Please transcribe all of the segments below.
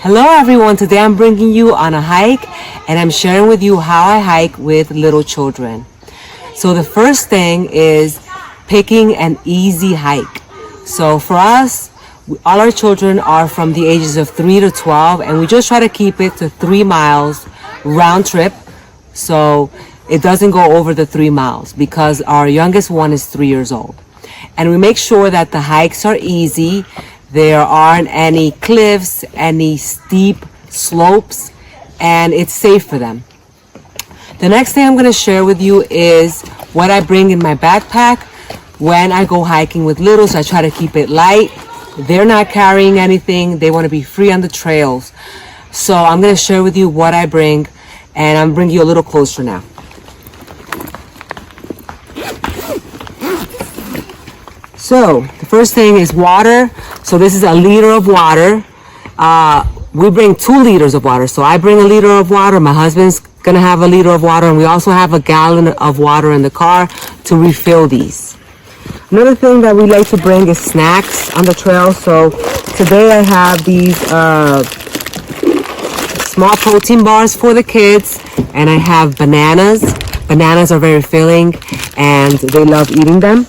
Hello everyone, today I'm bringing you on a hike and I'm sharing with you how I hike with little children. So the first thing is picking an easy hike. So for us, all our children are from the ages of 3 to 12 and we just try to keep it to 3 miles round trip. So it doesn't go over the 3 miles because our youngest one is 3 years old. And we make sure that the hikes are easy. There aren't any cliffs, any steep slopes, and it's safe for them. The next thing I'm going to share with you is what I bring in my backpack when I go hiking with littles. I try to keep it light. They're not carrying anything. They want to be free on the trails. So I'm going to share with you what I bring, and I'm bringing you a little closer now. So the first thing is water. So this is a liter of water. We bring 2 liters of water. So I bring a liter of water. My husband's gonna have a liter of water, and we also have a gallon of water in the car to refill these. Another thing that we like to bring is snacks on the trail. So today I have these small protein bars for the kids, and I have bananas. Bananas are very filling, and they love eating them.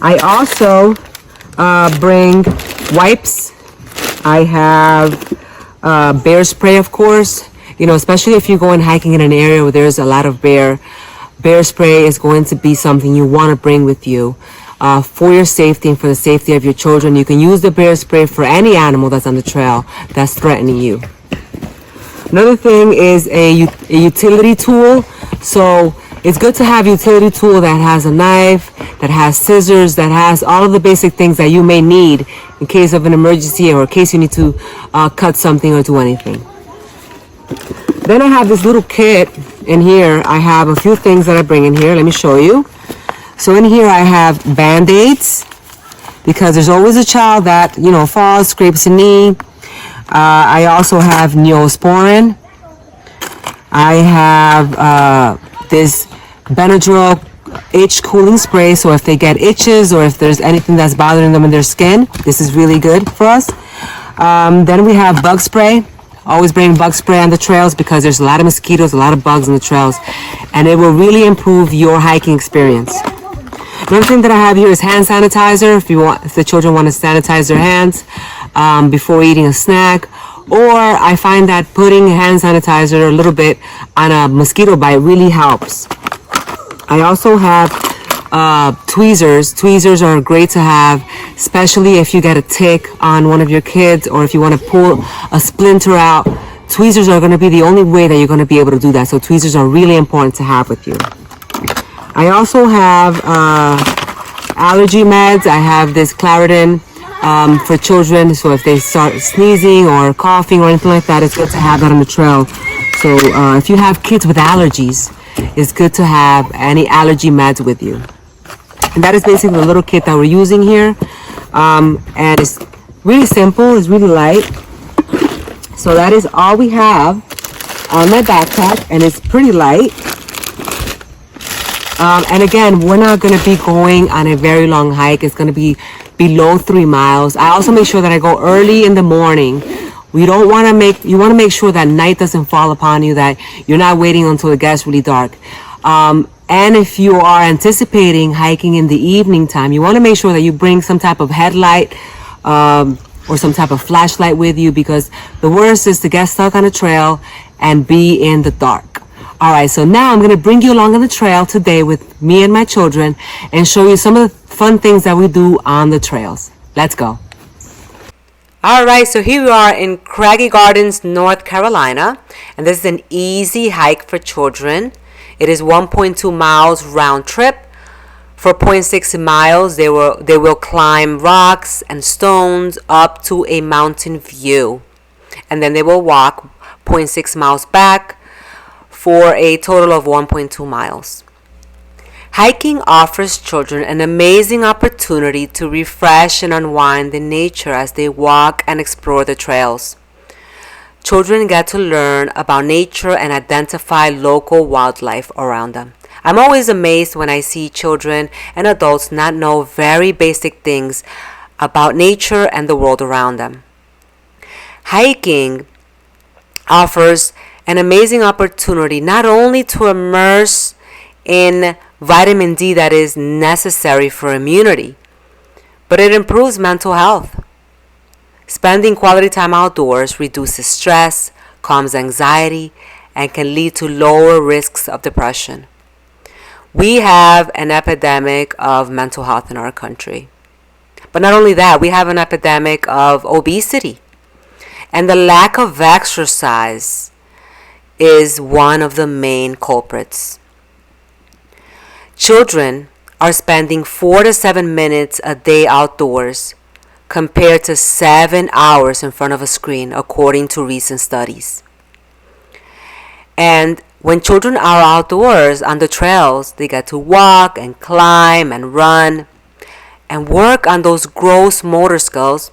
I also bring wipes. I have bear spray, of course. You know, especially if you're going hiking in an area where there's a lot of bear spray is going to be something you want to bring with you for your safety and for the safety of your children. You can use the bear spray for any animal that's on the trail that's threatening you. Another thing is a utility tool. So it's good to have a utility tool that has a knife, that has scissors, that has all of the basic things that you may need in case of an emergency or in case you need to cut something or do anything. Then I have this little kit in here. I have a few things that I bring in here. Let me show you. So in here I have Band-Aids, because there's always a child that, you know, falls, scrapes a knee. I also have Neosporin. I have this Benadryl itch cooling spray, so if they get itches or if there's anything that's bothering them in their skin, this is really good for us. Then we have bug spray. Always bring bug spray on the trails because there's a lot of mosquitoes, a lot of bugs on the trails, and it will really improve your hiking experience. Another thing that I have here is hand sanitizer if the children want to sanitize their hands before eating a snack. Or I find that putting hand sanitizer a little bit on a mosquito bite really helps. I also have tweezers. Tweezers are great to have, especially if you get a tick on one of your kids or if you want to pull a splinter out. Tweezers are going to be the only way that you're going to be able to do that. So tweezers are really important to have with you. I also have allergy meds. I have this Claritin for children, so if they start sneezing or coughing or anything like that, it's good to have that on the trail. So if you have kids with allergies, it's good to have any allergy meds with you. And that is basically the little kit that we're using here. And it's really simple, it's really light. So that is all we have on my backpack, and it's pretty light. And again, we're not going to be going on a very long hike. It's going to be below 3 miles. I also make sure that I go early in the morning. You want to make sure that night doesn't fall upon you, that you're not waiting until it gets really dark. And if you are anticipating hiking in the evening time, you want to make sure that you bring some type of headlight or some type of flashlight with you, because the worst is to get stuck on a trail and be in the dark. All right, so now I'm going to bring you along on the trail today with me and my children and show you some of the fun things that we do on the trails. Let's go. All right, so here we are in Craggy Gardens, North Carolina, and this is an easy hike for children. It is 1.2 miles round trip. For 0.6 miles, they will climb rocks and stones up to a mountain view, and then they will walk 0.6 miles back for a total of 1.2 miles. Hiking offers children an amazing opportunity to refresh and unwind in nature as they walk and explore the trails. Children get to learn about nature and identify local wildlife around them. I'm always amazed when I see children and adults not know very basic things about nature and the world around them. Hiking offers an amazing opportunity not only to immerse in vitamin D that is necessary for immunity, but it improves mental health. Spending quality time outdoors reduces stress, calms anxiety, and can lead to lower risks of depression. We have an epidemic of mental health in our country. But not only that, we have an epidemic of obesity. And the lack of exercise is one of the main culprits. Children are spending 4 to 7 minutes a day outdoors compared to 7 hours in front of a screen, according to recent studies. And when children are outdoors on the trails, they get to walk and climb and run and work on those gross motor skills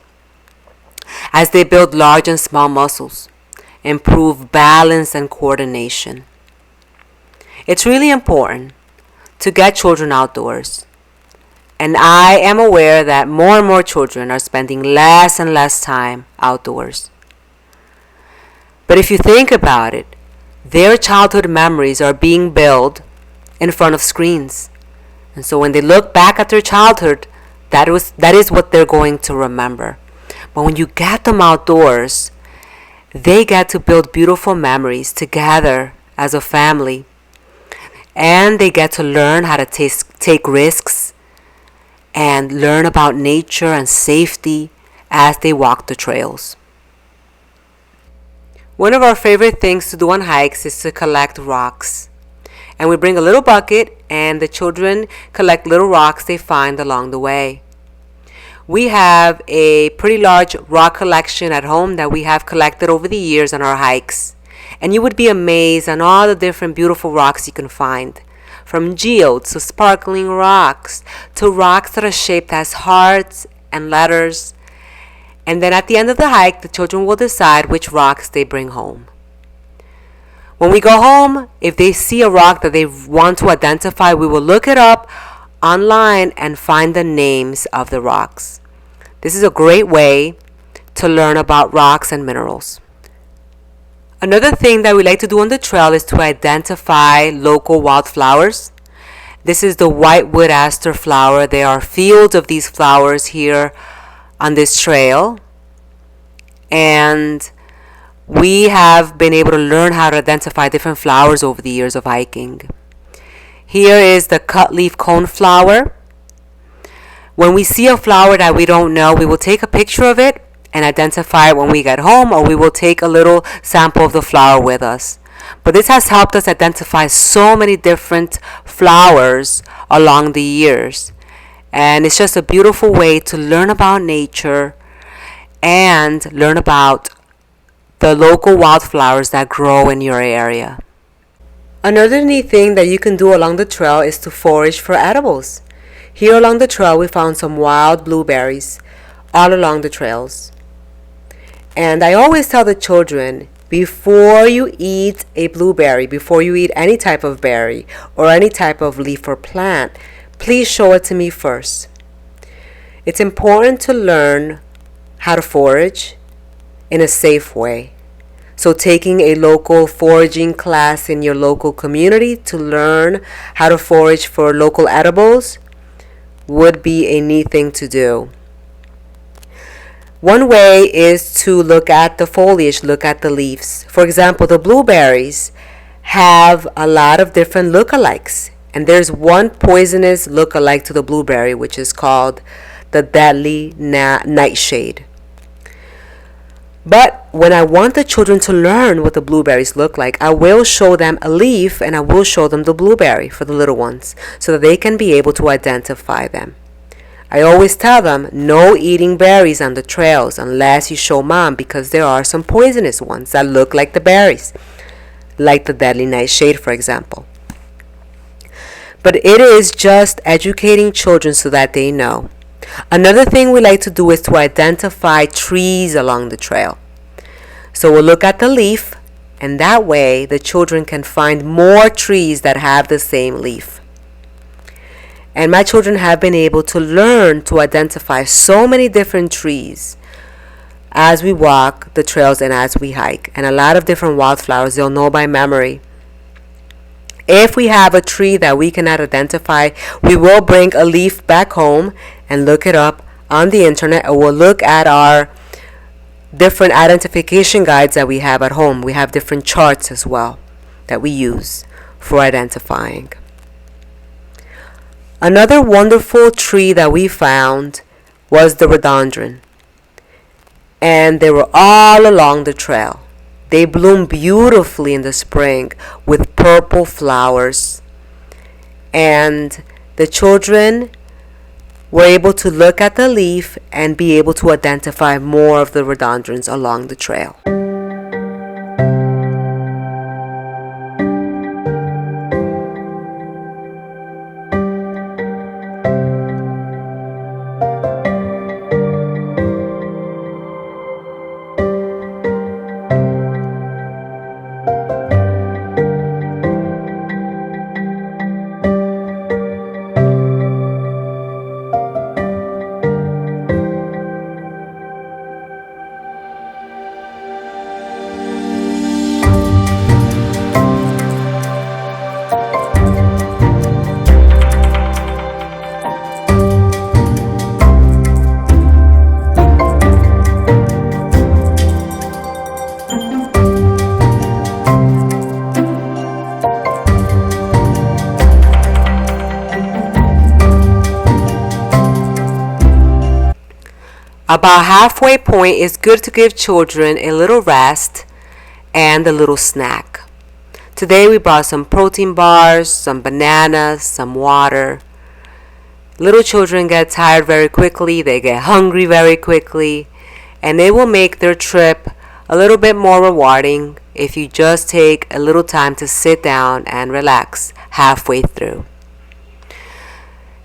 as they build large and small muscles, improve balance and coordination. It's really important to get children outdoors. And I am aware that more and more children are spending less and less time outdoors. But if you think about it, their childhood memories are being built in front of screens. And so when they look back at their childhood, that is what they're going to remember. But when you get them outdoors, they get to build beautiful memories together as a family. And they get to learn how to take risks and learn about nature and safety as they walk the trails. One of our favorite things to do on hikes is to collect rocks. And we bring a little bucket and the children collect little rocks they find along the way. We have a pretty large rock collection at home that we have collected over the years on our hikes. And you would be amazed on all the different beautiful rocks you can find. From geodes to sparkling rocks to rocks that are shaped as hearts and letters. And then at the end of the hike, the children will decide which rocks they bring home. When we go home, if they see a rock that they want to identify, we will look it up online and find the names of the rocks. This is a great way to learn about rocks and minerals. Another thing that we like to do on the trail is to identify local wildflowers. This is the whitewood aster flower. There are fields of these flowers here on this trail. And we have been able to learn how to identify different flowers over the years of hiking. Here is the cutleaf coneflower. When we see a flower that we don't know, we will take a picture of it and identify it when we get home, or we will take a little sample of the flower with us. But this has helped us identify so many different flowers along the years. And it's just a beautiful way to learn about nature and learn about the local wildflowers that grow in your area. Another neat thing that you can do along the trail is to forage for edibles. Here along the trail we found some wild blueberries all along the trails. And I always tell the children, before you eat a blueberry, before you eat any type of berry or any type of leaf or plant, please show it to me first. It's important to learn how to forage in a safe way. So taking a local foraging class in your local community to learn how to forage for local edibles would be a neat thing to do. One way is to look at the foliage, look at the leaves. For example, the blueberries have a lot of different lookalikes. And there's one poisonous lookalike to the blueberry, which is called the deadly nightshade. But when I want the children to learn what the blueberries look like, I will show them a leaf and I will show them the blueberry for the little ones so that they can be able to identify them. I always tell them, no eating berries on the trails unless you show mom, because there are some poisonous ones that look like the berries, like the deadly nightshade, for example. But it is just educating children so that they know. Another thing we like to do is to identify trees along the trail. So we'll look at the leaf, and that way the children can find more trees that have the same leaf. And my children have been able to learn to identify so many different trees as we walk the trails and as we hike. And a lot of different wildflowers they'll know by memory. If we have a tree that we cannot identify, we will bring a leaf back home and look it up on the internet, or we'll look at our different identification guides that we have at home. We have different charts as well that we use for identifying. Another wonderful tree that we found was the rhododendron, and they were all along the trail. They bloom beautifully in the spring with purple flowers, and the children were able to look at the leaf and be able to identify more of the rhododendrons along the trail. About halfway point, it's good to give children a little rest and a little snack. Today we brought some protein bars, some bananas, some water. Little children get tired very quickly, they get hungry very quickly, and they will make their trip a little bit more rewarding if you just take a little time to sit down and relax halfway through.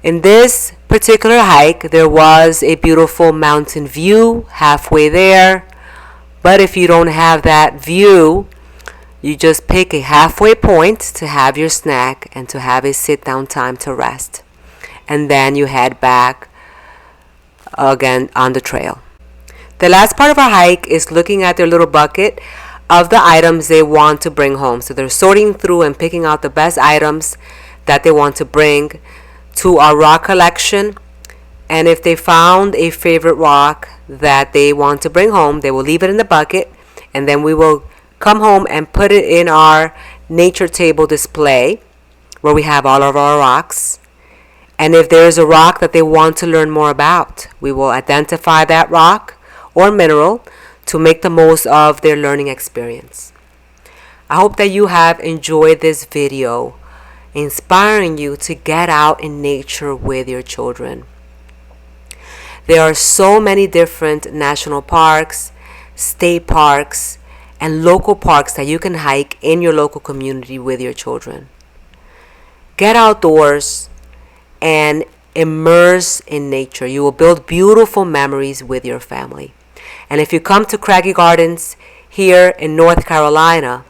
In this particular hike, there was a beautiful mountain view halfway there, but if you don't have that view, you just pick a halfway point to have your snack and to have a sit down time to rest, and then you head back again on the trail. The last part of our hike is looking at their little bucket of the items they want to bring home. So they're sorting through and picking out the best items that they want to bring to our rock collection, and if they found a favorite rock that they want to bring home, they will leave it in the bucket, and then we will come home and put it in our nature table display where we have all of our rocks. And if there is a rock that they want to learn more about, we will identify that rock or mineral to make the most of their learning experience. I hope that you have enjoyed this video, inspiring you to get out in nature with your children. There are so many different national parks, state parks, and local parks that you can hike in your local community with your children. Get outdoors and immerse in nature. You will build beautiful memories with your family. And if you come to Craggy Gardens here in North Carolina,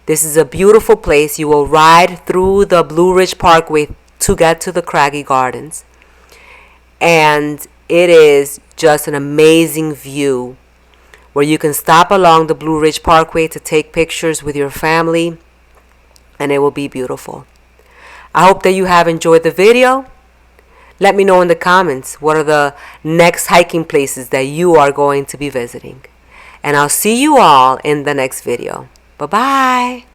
this is a beautiful place. You will ride through the Blue Ridge Parkway to get to the Craggy Gardens. And it is just an amazing view where you can stop along the Blue Ridge Parkway to take pictures with your family, and it will be beautiful. I hope that you have enjoyed the video. Let me know in the comments what are the next hiking places that you are going to be visiting. And I'll see you all in the next video. Bye-bye.